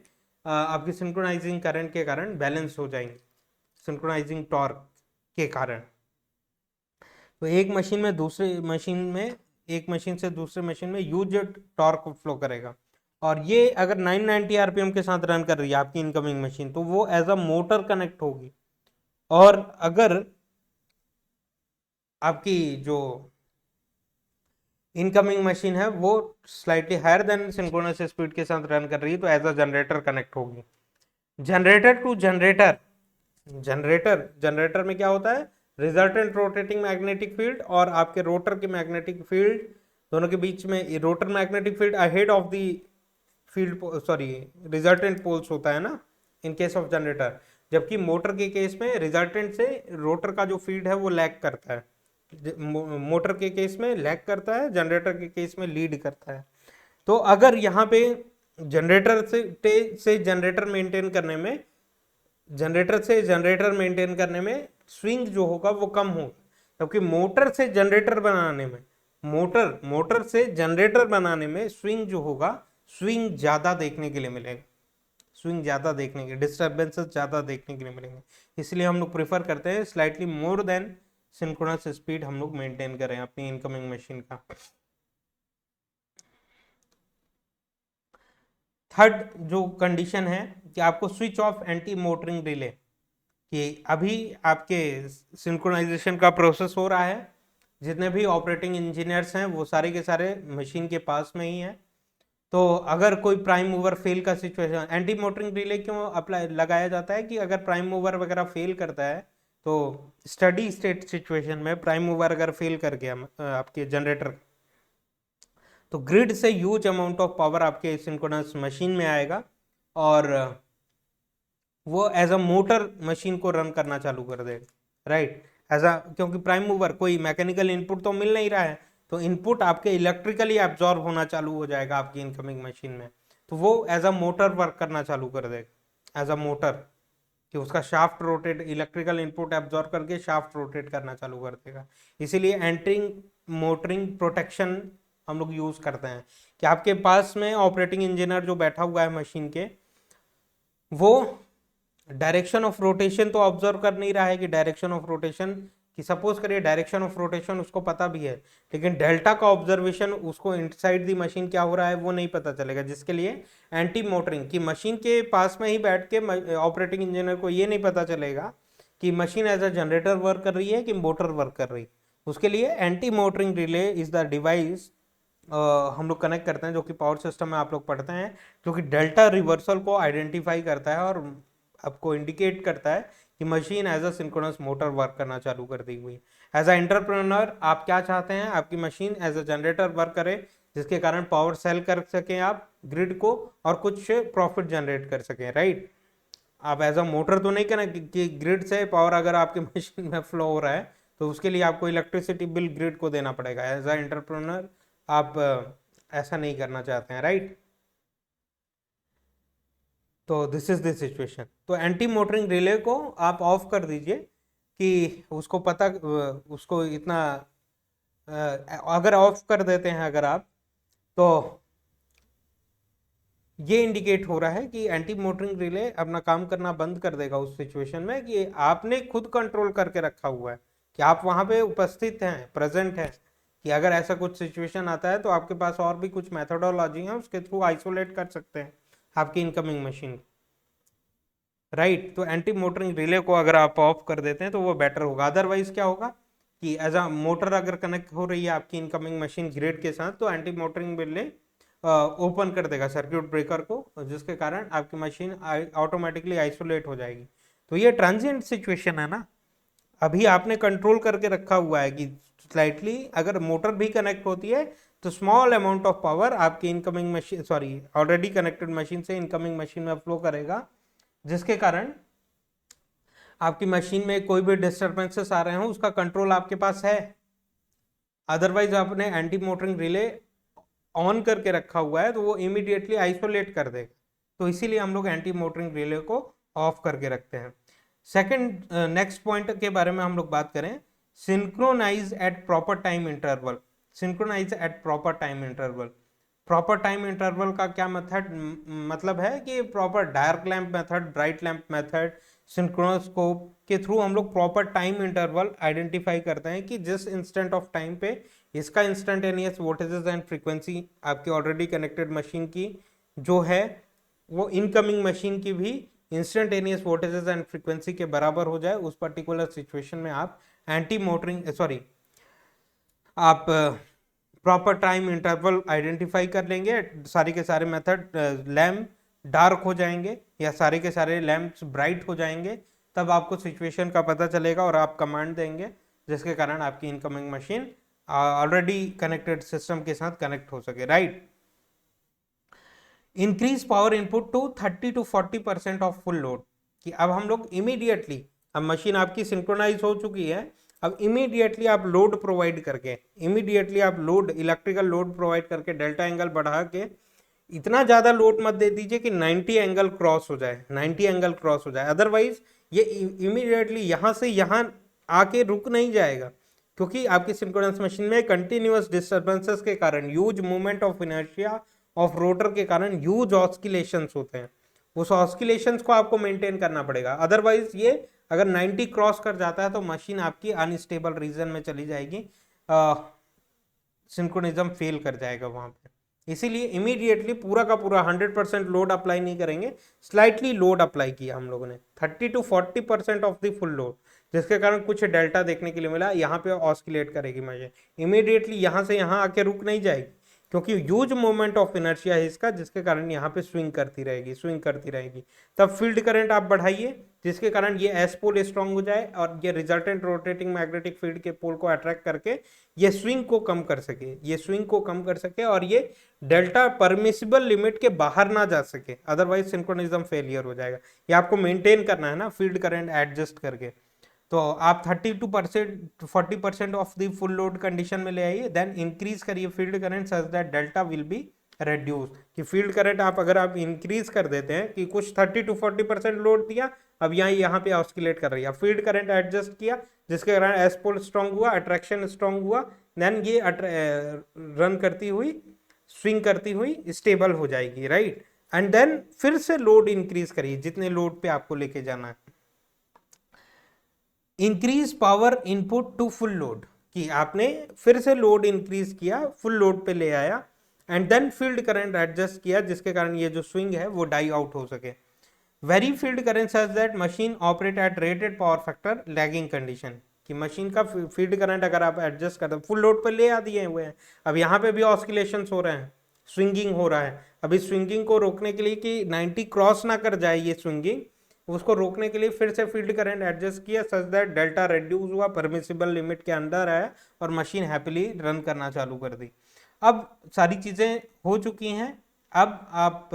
[SPEAKER 1] आपकी सिंक्रोनाइजिंग करंट के कारण बैलेंस हो जाएंगी, सिंक्रोनाइजिंग टॉर्क के कारण। तो एक मशीन में दूसरे मशीन में, एक मशीन से दूसरे मशीन में यूज टॉर्क फ्लो करेगा, और ये अगर 990 आरपीएम के साथ रन कर रही है आपकी इनकमिंग मशीन, तो वो एज अ मोटर कनेक्ट होगी। और अगर आपकी जो इनकमिंग मशीन है वो slightly higher than synchronous speed के साथ रन कर रही है, तो एज अ जनरेटर कनेक्ट होगी। जनरेटर टू जनरेटर, जनरेटर में क्या होता है, रिजल्टेंट रोटेटिंग मैग्नेटिक फील्ड और आपके रोटर के मैग्नेटिक फील्ड दोनों के बीच में, rotor magnetic field ahead of the field, sorry, resultant poles होता है ना इन केस ऑफ जनरेटर, जबकि मोटर के केस में रिजल्टेंट से रोटर का जो फील्ड है वो लैग करता है। मोटर के केस में लैग करता है, जनरेटर के केस में लीड करता है। तो अगर यहाँ पे जनरेटर से जनरेटर मेंटेन करने में, जनरेटर से जनरेटर मेंटेन करने में स्विंग जो होगा वो कम होगा, क्योंकि मोटर से जनरेटर बनाने में, मोटर से जनरेटर बनाने में स्विंग जो होगा, स्विंग ज्यादा देखने के लिए मिलेगा, स्विंग ज्यादा देखने के, डिस्टर्बेंसेस ज्यादा देखने के लिए मिलेंगे। इसलिए हम लोग प्रेफर करते हैं slightly more than synchronous speed हम लोग मेंटेन करें अपनी इनकमिंग मशीन का। थर्ड जो कंडीशन है कि आपको switch off anti motoring relay, कि अभी आपके सिंक्रोनाइजेशन का प्रोसेस हो रहा है, जितने भी ऑपरेटिंग इंजीनियर्स हैं वो सारे के सारे मशीन के पास में ही हैं। तो अगर कोई प्राइम मूवर फेल का सिचुएशन, एंटी मोटरिंग रिले क्यों अप्लाई लगाया जाता है कि अगर प्राइम मूवर वगैरह फेल करता है, तो स्टडी स्टेट सिचुएशन में प्राइम मूवर अगर फेल कर गया आपके जनरेटर, तो ग्रिड से ह्यूज अमाउंट ऑफ पावर आपके सिंक्रोनस मशीन में आएगा और वो एज अ मोटर मशीन को रन करना चालू कर देगा, राइट। एज अ, क्योंकि प्राइम मूवर कोई मैकेनिकल इनपुट तो मिल नहीं रहा है, तो इनपुट आपके इलेक्ट्रिकली एब्जॉर्ब होना चालू हो जाएगा आपकी इनकमिंग मशीन में, तो वो एज अ मोटर वर्क करना चालू कर देगा, एज अ मोटर, कि उसका shaft rotate, electrical input absorb करके शाफ्ट रोटेट करना चालू कर देगा। इसीलिए एंटरिंग मोटरिंग प्रोटेक्शन हम लोग यूज करते हैं, कि आपके पास में ऑपरेटिंग इंजीनियर जो बैठा हुआ है मशीन के, वो डायरेक्शन ऑफ रोटेशन तो ऑब्जर्व कर नहीं रहा है, कि डायरेक्शन ऑफ रोटेशन, कि सपोज करिए डायरेक्शन ऑफ रोटेशन उसको पता भी है, लेकिन डेल्टा का ऑब्जर्वेशन उसको इनसाइड दी मशीन क्या हो रहा है वो नहीं पता चलेगा, जिसके लिए एंटी मोटरिंग, की मशीन के पास में ही बैठ के ऑपरेटिंग इंजीनियर को ये नहीं पता चलेगा कि machine as a generator work कर रही है कि मोटर वर्क कर रही है। उसके लिए anti motoring relay is the device हम लोग कनेक्ट करते हैं, जो कि पावर सिस्टम में आप लोग पढ़ते हैं, जो कि डेल्टा रिवर्सल को आइडेंटिफाई करता है और आपको इंडिकेट करता है कि machine as a synchronous motor work करना चालू कर दी हुई। एज अ एंटरप्रेन्योर आप क्या चाहते हैं, आपकी machine as a generator work करे, जिसके कारण पावर सेल कर सकें आप ग्रिड को और कुछ प्रॉफिट जनरेट कर सकें, राइट। आप एज अ मोटर तो नहीं करें कि ग्रिड से पावर अगर आपके मशीन में फ्लो हो रहा है तो उसके लिए आपको इलेक्ट्रिसिटी बिल ग्रिड को देना पड़ेगा। एज अ एंटरप्रेन्योर आप ऐसा नहीं करना चाहते हैं, राइट। तो दिस इज द सिचुएशन। तो एंटी मोटरिंग रिले को आप ऑफ कर दीजिए, कि उसको पता, उसको इतना अगर ऑफ कर देते हैं अगर आप, तो ये इंडिकेट हो रहा है कि एंटी मोटरिंग रिले अपना काम करना बंद कर देगा उस सिचुएशन में, कि आपने खुद कंट्रोल करके रखा हुआ है, कि आप वहां पे उपस्थित हैं, प्रेजेंट है, कि अगर ऐसा कुछ सिचुएशन आता है तो आपके पास और भी कुछ मेथोडोलॉजी है, उसके थ्रू आइसोलेट कर सकते हैं आपकी इनकमिंग मशीन, राइट। तो एंटी मोटरिंग रिले को अगर आप ऑफ कर देते हैं तो वो बेटर होगा। अदरवाइज क्या होगा कि एज अ मोटर अगर कनेक्ट हो रही है आपकी इनकमिंग मशीन ग्रिड के साथ, तो एंटी मोटरिंग रिले ओपन कर देगा सर्किट ब्रेकर को, जिसके कारण आपकी मशीन ऑटोमेटिकली आइसोलेट हो जाएगी। तो ये ट्रांजिएंट सिचुएशन है ना, अभी आपने कंट्रोल करके रखा हुआ है कि स्लाइटली अगर मोटर भी कनेक्ट होती है तो स्मॉल अमाउंट ऑफ पावर आपकी incoming machine, sorry, already connected machine से इनकमिंग मशीन में फ्लो करेगा, जिसके कारण आपकी मशीन में कोई भी डिस्टर्बेंसेस आ रहे हो उसका कंट्रोल आपके पास है। अदरवाइज आपने एंटी मोटरिंग रिले ऑन करके रखा हुआ है तो वो इमीडिएटली आइसोलेट कर देगा, तो इसीलिए हम लोग एंटी मोटरिंग रिले को ऑफ करके रखते हैं। सेकंड, नेक्स्ट पॉइंट के बारे में हम लोग बात करें, synchronise at proper time interval. Synchronise at proper time interval, proper time interval का क्या मेथड मतलब है कि proper dark lamp method, bright lamp method, synchroscope के थ्रू हम लोग प्रॉपर टाइम इंटरवल आइडेंटिफाई करते हैं, कि जिस इंस्टेंट ऑफ टाइम पे इसका इंस्टेंटेनियस वोल्टेजेस एंड फ्रीक्वेंसी आपकी ऑलरेडी कनेक्टेड मशीन की जो है वो इनकमिंग मशीन की भी इंस्टेंटेनियस वोल्टेजेस एंड फ्रीक्वेंसी के बराबर हो जाए, उस पर्टिकुलर सिचुएशन में आप एंटी मोटरिंग सॉरी आप प्रॉपर टाइम इंटरवल आइडेंटिफाई कर लेंगे, सारे के सारे मेथड लैम्प डार्क हो जाएंगे या सारे के सारे लैम्प्स ब्राइट हो जाएंगे, तब आपको सिचुएशन का पता चलेगा और आप कमांड देंगे जिसके कारण आपकी incoming machine already connected system के साथ कनेक्ट हो सके, right. Increase power input to 30 to 40% of full load, कि अब हम लोग इमीडिएटली, अब मशीन आपकी सिंक्रोनाइज हो चुकी है, अब इमीडिएटली आप लोड प्रोवाइड करके, इमीडिएटली आप लोड इलेक्ट्रिकल लोड प्रोवाइड करके डेल्टा एंगल बढ़ा के, इतना ज्यादा लोड मत दे दीजिए कि 90 एंगल क्रॉस हो जाए, 90 एंगल क्रॉस हो जाए, अदरवाइज ये इमीडिएटली यहां से यहां आके रुक नहीं जाएगा, क्योंकि आपकी सिंक्रोनस मशीन में कंटिन्यूअस डिस्टर्बेंसेस के कारण, huge movement of inertia of rotor के कारण ह्यूज ऑस्किलेशंस होते हैं, उस ऑस्किलेशंस को आपको मेंटेन करना पड़ेगा, अदरवाइज ये अगर 90 क्रॉस कर जाता है तो मशीन आपकी अनस्टेबल रीजन में चली जाएगी, सिंक्रोनिज्म फेल कर जाएगा वहां पे। इसीलिए इमीडिएटली पूरा का पूरा 100% लोड अप्लाई नहीं करेंगे, स्लाइटली लोड अप्लाई किया हम लोगों ने, 30 to 40% of the full load, जिसके कारण कुछ डेल्टा देखने के लिए मिला, यहाँ पे ऑस्किलेट करेगी मशीन, इमीडिएटली यहाँ से यहाँ आके रुक नहीं जाएगी, क्योंकि ह्यूज मूवमेंट ऑफ इनर्शिया है इसका, जिसके कारण यहाँ पे स्विंग करती रहेगी, स्विंग करती रहेगी। तब फील्ड करंट आप बढ़ाइए, जिसके कारण ये एस पोल स्ट्रांग हो जाए और ये रिजल्टेंट रोटेटिंग मैग्नेटिक फील्ड के पोल को अट्रैक्ट करके ये स्विंग को कम कर सके, ये स्विंग को कम कर सके और ये डेल्टा परमिसिबल लिमिट के बाहर ना जा सके, अदरवाइज सिंक्रोनिज्म फेलियर हो जाएगा। ये आपको मेंटेन करना है ना, फील्ड करंट एडजस्ट करके। तो आप 30 to 40% of the full load condition में ले आइए, देन इंक्रीज करिए field current such that delta will be reduce, कि फील्ड करंट आप अगर आप इंक्रीज कर देते हैं कि कुछ 30 to 40% लोड दिया, अब यहाँ पे ऑस्किलेट कर रही है, फील्ड करंट एडजस्ट किया, जिसके कारण एस पोल स्ट्रांग हुआ, अट्रैक्शन स्ट्रांग हुआ, देन ये रन करती हुई, स्विंग करती हुई स्टेबल हो जाएगी, राइट। एंड देन फिर से लोड इंक्रीज करिए जितने लोड पे आपको लेके जाना है। Increase power input to full load, कि आपने फिर से लोड इंक्रीज किया, फुल लोड पे ले आया, and then field current adjust किया, जिसके कारण ये जो स्विंग है वो डाई आउट हो सके। Very field current such that machine operate at rated power factor lagging condition, कि मशीन का फील्ड करंट अगर आप एडजस्ट करते, फुल लोड पे ले आ दिए हुए हैं, अब यहाँ पे भी ऑस्किलेशंस हो रहे हैं, स्विंगिंग हो रहा है, अभी स्विंगिंग को रोकने के लिए कि 90 क्रॉस ना कर जाए ये स्विंगिंग, उसको रोकने के लिए फिर से फील्ड करंट एडजस्ट किया सच दैट डेल्टा रेड्यूस हुआ, परमिसिबल लिमिट के अंदर आया और मशीन हैप्पीली रन करना चालू कर दी। अब सारी चीजें हो चुकी हैं, अब आप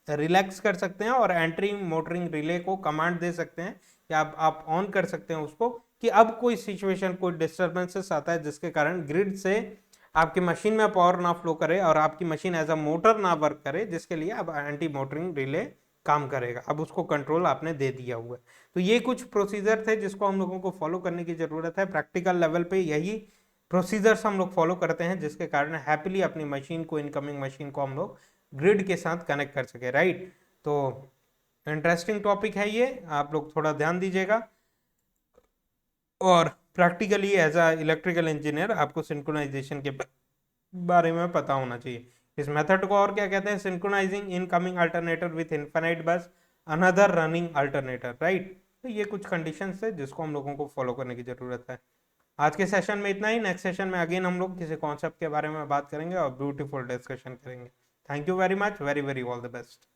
[SPEAKER 1] रिलैक्स कर सकते हैं और एंट्री मोटरिंग रिले को कमांड दे सकते हैं, या आप ऑन कर सकते हैं उसको, कि अब कोई सिचुएशन, कोई डिस्टर्बेंसेस आता है जिसके कारण ग्रिड से आपकी मशीन में पावर ना फ्लो करे और आपकी मशीन एज अ मोटर ना वर्क करे, जिसके लिए अब एंटी मोटरिंग रिले काम करेगा, अब उसको कंट्रोल आपने दे दिया हुआ है। तो ये कुछ प्रोसीजर थे जिसको हम लोगों को फॉलो करने की जरूरत है, प्रैक्टिकल लेवल पे यही प्रोसीजर्स हम लोग फॉलो करते हैं, जिसके कारण हैप्पीली अपनी मशीन को, इनकमिंग मशीन को हम लोग ग्रिड के साथ कनेक्ट कर सके, राइट। तो इंटरेस्टिंग टॉपिक है ये, आप लोग थोड़ा ध्यान दीजिएगा, और practically as a electrical engineer आपको सिंक्रोनाइजेशन के बारे में पता होना चाहिए। इस मेथड को और क्या कहते हैं, synchronising incoming alternator with infinite बस अनदर रनिंग अल्टरनेटर, राइट। तो ये कुछ कंडीशंस है जिसको हम लोगों को फॉलो करने की जरूरत है। आज के सेशन में इतना ही, नेक्स्ट सेशन में अगेन हम लोग किसी कॉन्सेप्ट के बारे में बात करेंगे और ब्यूटीफुल डिस्कशन करेंगे। Thank you very much, very very all the best.